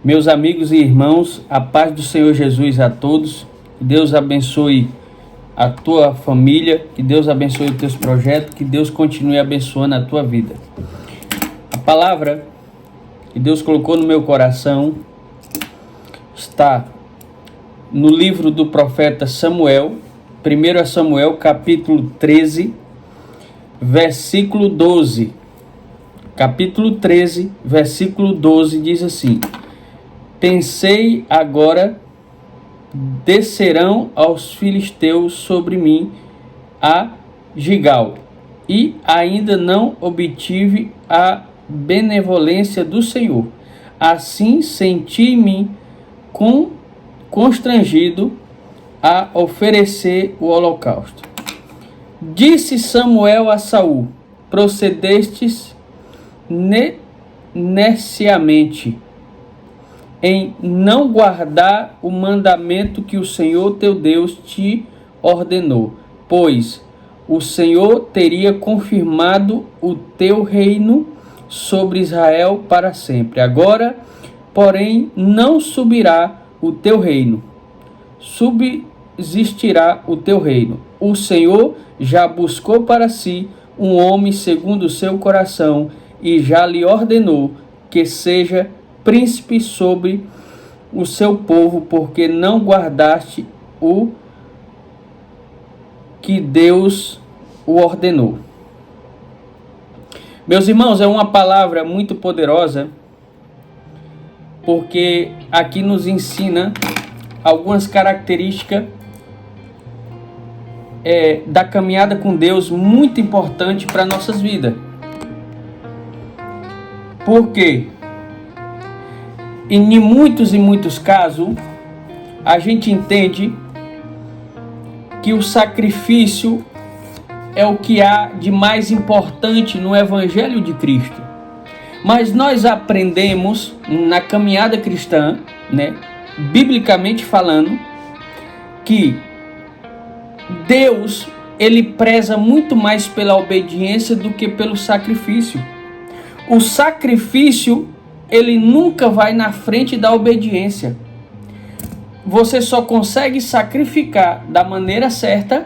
Meus amigos e irmãos, a paz do Senhor Jesus a todos. Que Deus abençoe a tua família, que Deus abençoe os teus projetos, que Deus continue abençoando a tua vida. A palavra que Deus colocou no meu coração está no livro do profeta Samuel, 1 Samuel, capítulo 13, versículo 12. Capítulo 13, versículo 12 diz assim: Pensei agora, descerão aos filisteus sobre mim a Gigal, e ainda não obtive a benevolência do Senhor. Assim senti-me constrangido a oferecer o holocausto. Disse Samuel a Saul: procedestes neciamente em não guardar o mandamento que o Senhor teu Deus te ordenou, pois o Senhor teria confirmado o teu reino sobre Israel para sempre. Agora, porém, não subirá o teu reino, subsistirá o teu reino. O Senhor já buscou para si um homem segundo o seu coração e já lhe ordenou que seja príncipe sobre o seu povo, porque não guardaste o que Deus o ordenou. Meus irmãos, é uma palavra muito poderosa, porque aqui nos ensina algumas características da caminhada com Deus muito importante para nossas vidas. Por quê? Em muitos casos, a gente entende que o sacrifício é o que há de mais importante no Evangelho de Cristo. Mas nós aprendemos na caminhada cristã, biblicamente falando, que Deus, ele preza muito mais pela obediência do que pelo sacrifício. O sacrifício, ele nunca vai na frente da obediência. Você só consegue sacrificar da maneira certa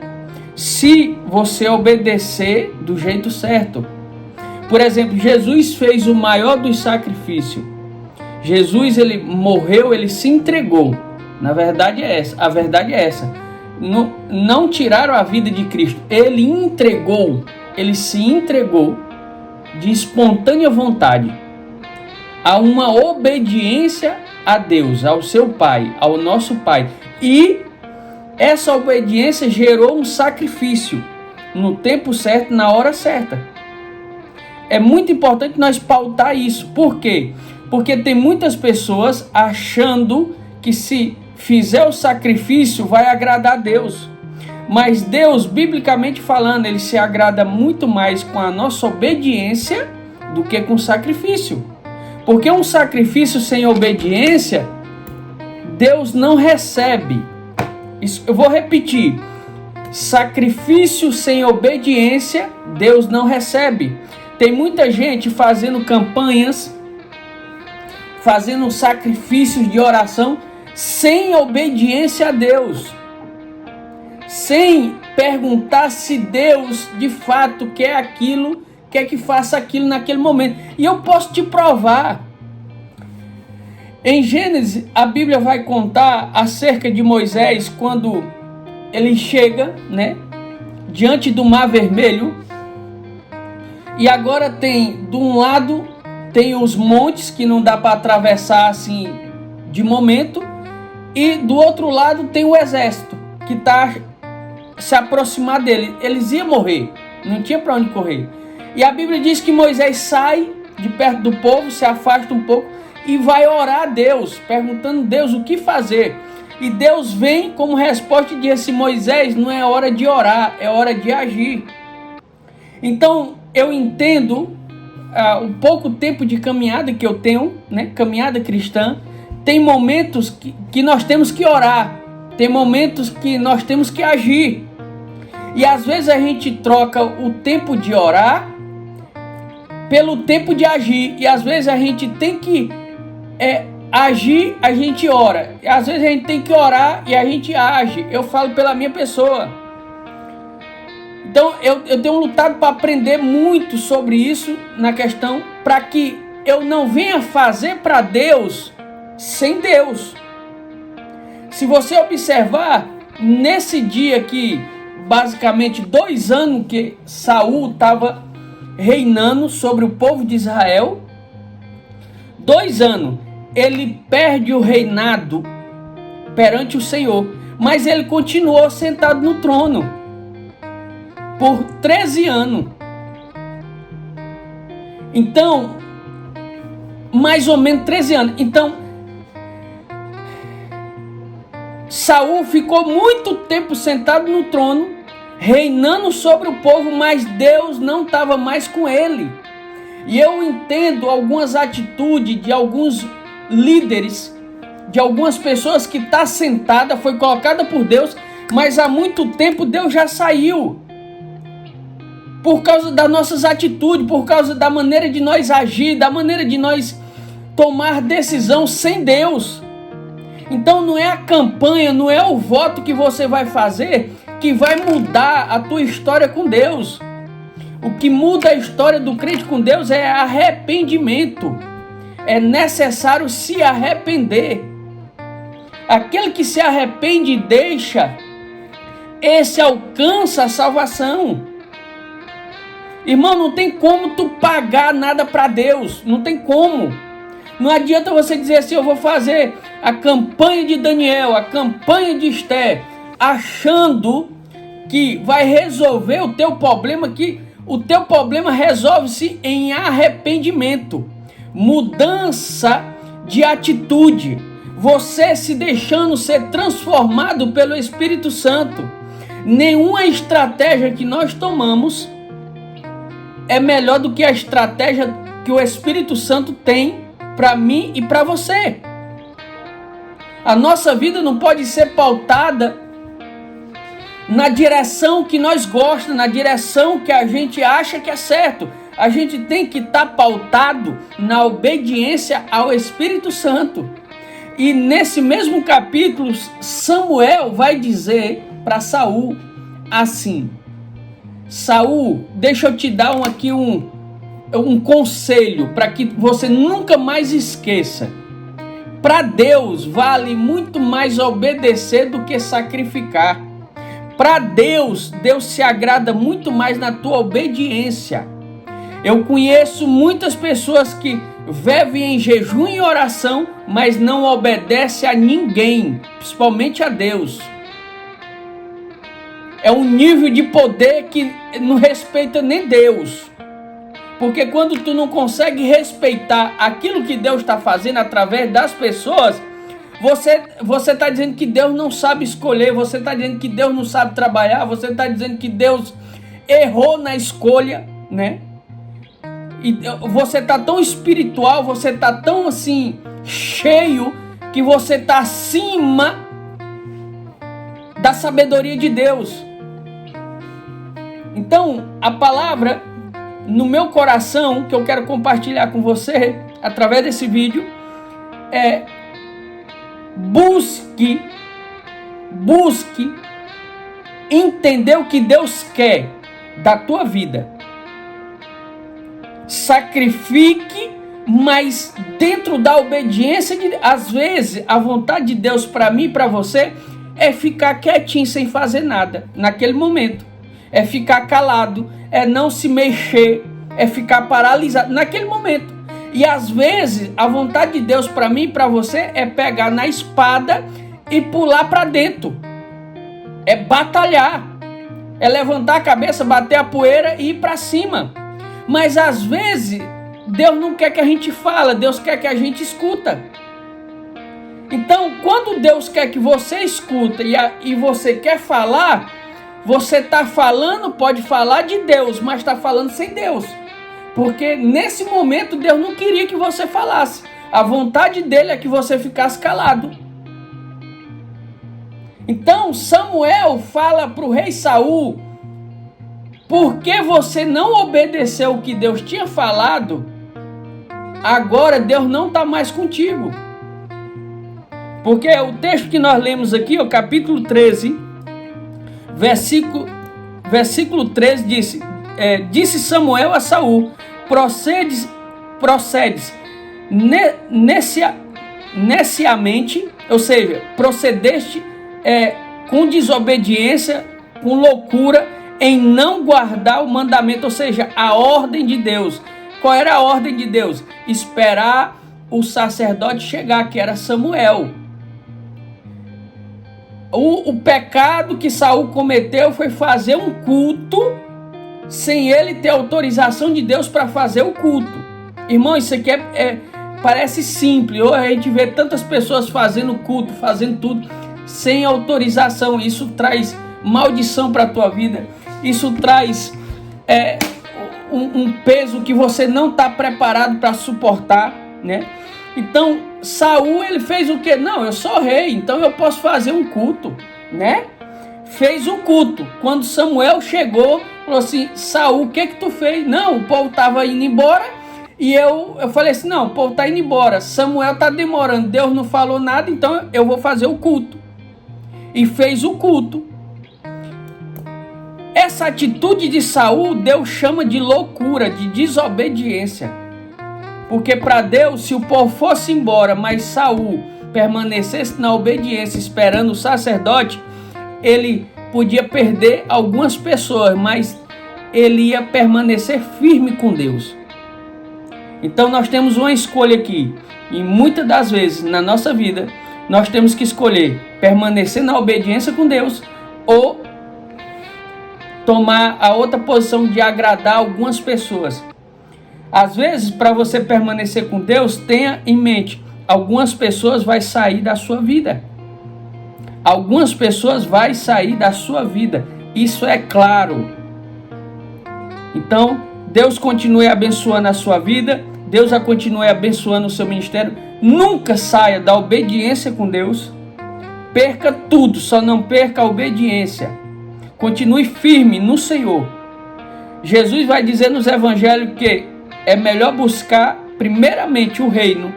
se você obedecer do jeito certo. Por exemplo, Jesus fez o maior dos sacrifícios. Jesus, ele morreu, ele se entregou. A verdade é essa. Não tiraram a vida de Cristo. Ele se entregou de espontânea vontade a uma obediência a Deus, ao seu Pai, ao nosso Pai. E essa obediência gerou um sacrifício no tempo certo, na hora certa. É muito importante nós pautar isso. Por quê? Porque tem muitas pessoas achando que se fizer o sacrifício vai agradar a Deus. Mas Deus, biblicamente falando, ele se agrada muito mais com a nossa obediência do que com o sacrifício. Porque um sacrifício sem obediência, Deus não recebe. Isso, eu vou repetir. Sacrifício sem obediência, Deus não recebe. Tem muita gente fazendo campanhas, fazendo sacrifícios de oração sem obediência a Deus. Sem perguntar se Deus de fato quer aquilo, quer que faça aquilo naquele momento. E eu posso te provar. Em Gênesis, a Bíblia vai contar acerca de Moisés quando ele chega, diante do Mar Vermelho. E agora de um lado tem os montes que não dá para atravessar assim de momento. E do outro lado tem o exército que está se aproximar dele. Eles iam morrer, não tinha para onde correr. E a Bíblia diz que Moisés sai de perto do povo, se afasta um pouco e vai orar a Deus, perguntando a Deus o que fazer. E Deus vem como resposta e diz assim: Moisés, não é hora de orar, é hora de agir. Então eu entendo o pouco tempo de caminhada que eu tenho, caminhada cristã. Tem momentos que nós temos que orar, tem momentos que nós temos que agir. E às vezes a gente troca o tempo de orar pelo tempo de agir. E às vezes a gente tem que agir, a gente ora. Às vezes a gente tem que orar e a gente age. Eu falo pela minha pessoa. Então eu tenho lutado para aprender muito sobre isso na questão, para que eu não venha fazer para Deus sem Deus. Se você observar, nesse dia que basicamente 2 anos que Saul estava reinando sobre o povo de Israel, 2 anos, ele perde o reinado perante o Senhor, mas ele continuou sentado no trono por 13 anos. Então, mais ou menos 13 anos. Então, Saul ficou muito tempo sentado no trono, reinando sobre o povo, mas Deus não estava mais com ele. E eu entendo algumas atitudes de alguns líderes, de algumas pessoas que está sentada, foi colocada por Deus, mas há muito tempo Deus já saiu. Por causa das nossas atitudes, por causa da maneira de nós agir, da maneira de nós tomar decisão sem Deus. Então não é a campanha, não é o voto que você vai fazer que vai mudar a tua história com Deus. O que muda a história do crente com Deus é arrependimento. É necessário se arrepender. Aquele que se arrepende e deixa, esse alcança a salvação. Irmão, não tem como tu pagar nada para Deus. Não tem como. Não adianta você dizer assim, eu vou fazer a campanha de Daniel, a campanha de Esther, achando que vai resolver o teu problema, que o teu problema resolve-se em arrependimento, mudança de atitude, você se deixando ser transformado pelo Espírito Santo. Nenhuma estratégia que nós tomamos é melhor do que a estratégia que o Espírito Santo tem para mim e para você. A nossa vida não pode ser pautada na direção que nós gostamos, na direção que a gente acha que é certo. A gente tem que estar pautado na obediência ao Espírito Santo. E nesse mesmo capítulo, Samuel vai dizer para Saul assim: Saul, deixa eu te dar aqui um conselho para que você nunca mais esqueça. Para Deus vale muito mais obedecer do que sacrificar. Para Deus se agrada muito mais na tua obediência. Eu conheço muitas pessoas que vivem em jejum e oração, mas não obedecem a ninguém, principalmente a Deus. É um nível de poder que não respeita nem Deus. Porque quando tu não consegue respeitar aquilo que Deus está fazendo através das pessoas, você está dizendo que Deus não sabe escolher, você está dizendo que Deus não sabe trabalhar, você está dizendo que Deus errou na escolha, né? E você está tão espiritual, você está tão assim, cheio, que você está acima da sabedoria de Deus. Então, a palavra no meu coração, que eu quero compartilhar com você, através desse vídeo, é: busque entender o que Deus quer da tua vida. Sacrifique, mas dentro da obediência. Às vezes, a vontade de Deus para mim e para você é ficar quietinho, sem fazer nada, naquele momento. É ficar calado, é não se mexer, é ficar paralisado naquele momento. E às vezes a vontade de Deus para mim e para você é pegar na espada e pular para dentro. É batalhar, é levantar a cabeça, bater a poeira e ir para cima. Mas às vezes Deus não quer que a gente fale, Deus quer que a gente escuta. Então, quando Deus quer que você escuta e você quer falar, você está falando, pode falar de Deus, mas está falando sem Deus. Porque nesse momento Deus não queria que você falasse. A vontade dele é que você ficasse calado. Então Samuel fala para o rei Saul: porque você não obedeceu o que Deus tinha falado, agora Deus não está mais contigo. Porque o texto que nós lemos aqui, o capítulo 13, versículo 13 disse Samuel a Saul: procedes neciamente, ou seja, procedeste com desobediência, com loucura, em não guardar o mandamento, ou seja, a ordem de Deus. Qual era a ordem de Deus? Esperar o sacerdote chegar, que era Samuel. O pecado que Saul cometeu foi fazer um culto sem ele ter autorização de Deus para fazer o culto. Irmão, isso aqui parece simples. Hoje a gente vê tantas pessoas fazendo culto, fazendo tudo sem autorização. Isso traz maldição para a tua vida. Isso traz um peso que você não está preparado para suportar, né? Então, Saul, ele fez o quê? Não, eu sou rei, então eu posso fazer um culto, né? Fez o culto. Quando Samuel chegou, falou assim: Saul, o que tu fez? Não, o povo estava indo embora e eu falei assim: não, o povo está indo embora, Samuel está demorando, Deus não falou nada, então eu vou fazer o culto. E fez o culto. Essa atitude de Saul, Deus chama de loucura, de desobediência. Porque para Deus, se o povo fosse embora, mas Saul permanecesse na obediência, esperando o sacerdote, ele podia perder algumas pessoas, mas ele ia permanecer firme com Deus. Então nós temos uma escolha aqui. E muitas das vezes na nossa vida, nós temos que escolher permanecer na obediência com Deus ou tomar a outra posição de agradar algumas pessoas. Às vezes, para você permanecer com Deus, tenha em mente, algumas pessoas vão sair da sua vida. Algumas pessoas vão sair da sua vida. Isso é claro. Então, Deus continue abençoando a sua vida. Deus a continue abençoando o seu ministério. Nunca saia da obediência com Deus. Perca tudo, só não perca a obediência. Continue firme no Senhor. Jesus vai dizer nos evangelhos que é melhor buscar primeiramente o reino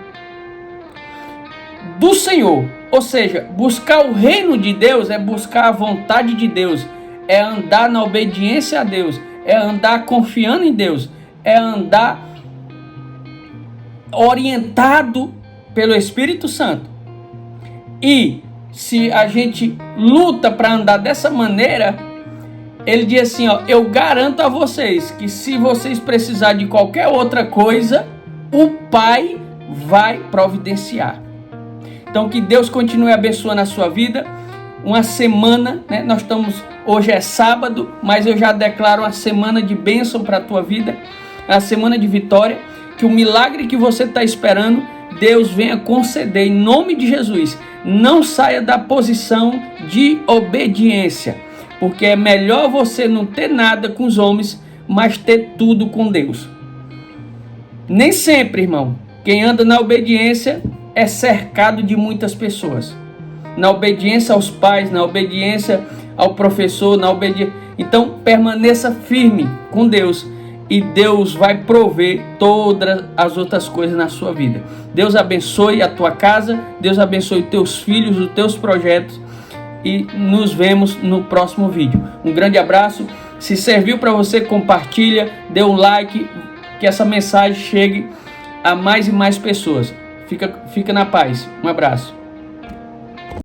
do Senhor. Ou seja, buscar o reino de Deus é buscar a vontade de Deus. É andar na obediência a Deus. É andar confiando em Deus. É andar orientado pelo Espírito Santo. E se a gente luta para andar dessa maneira, ele diz assim, ó: eu garanto a vocês que se vocês precisarem de qualquer outra coisa, o Pai vai providenciar. Então que Deus continue abençoando a sua vida. Uma semana, né? Hoje é sábado, mas eu já declaro uma semana de bênção para a tua vida, uma semana de vitória. Que o milagre que você está esperando, Deus venha conceder em nome de Jesus. Não saia da posição de obediência, porque é melhor você não ter nada com os homens, mas ter tudo com Deus. Nem sempre, irmão, quem anda na obediência é cercado de muitas pessoas. Na obediência aos pais, na obediência ao professor, Então permaneça firme com Deus e Deus vai prover todas as outras coisas na sua vida. Deus abençoe a tua casa, Deus abençoe teus filhos, os teus projetos. E nos vemos no próximo vídeo. Um grande abraço. Se serviu para você, compartilha, dê um like, que essa mensagem chegue a mais e mais pessoas. Fica na paz. Um abraço.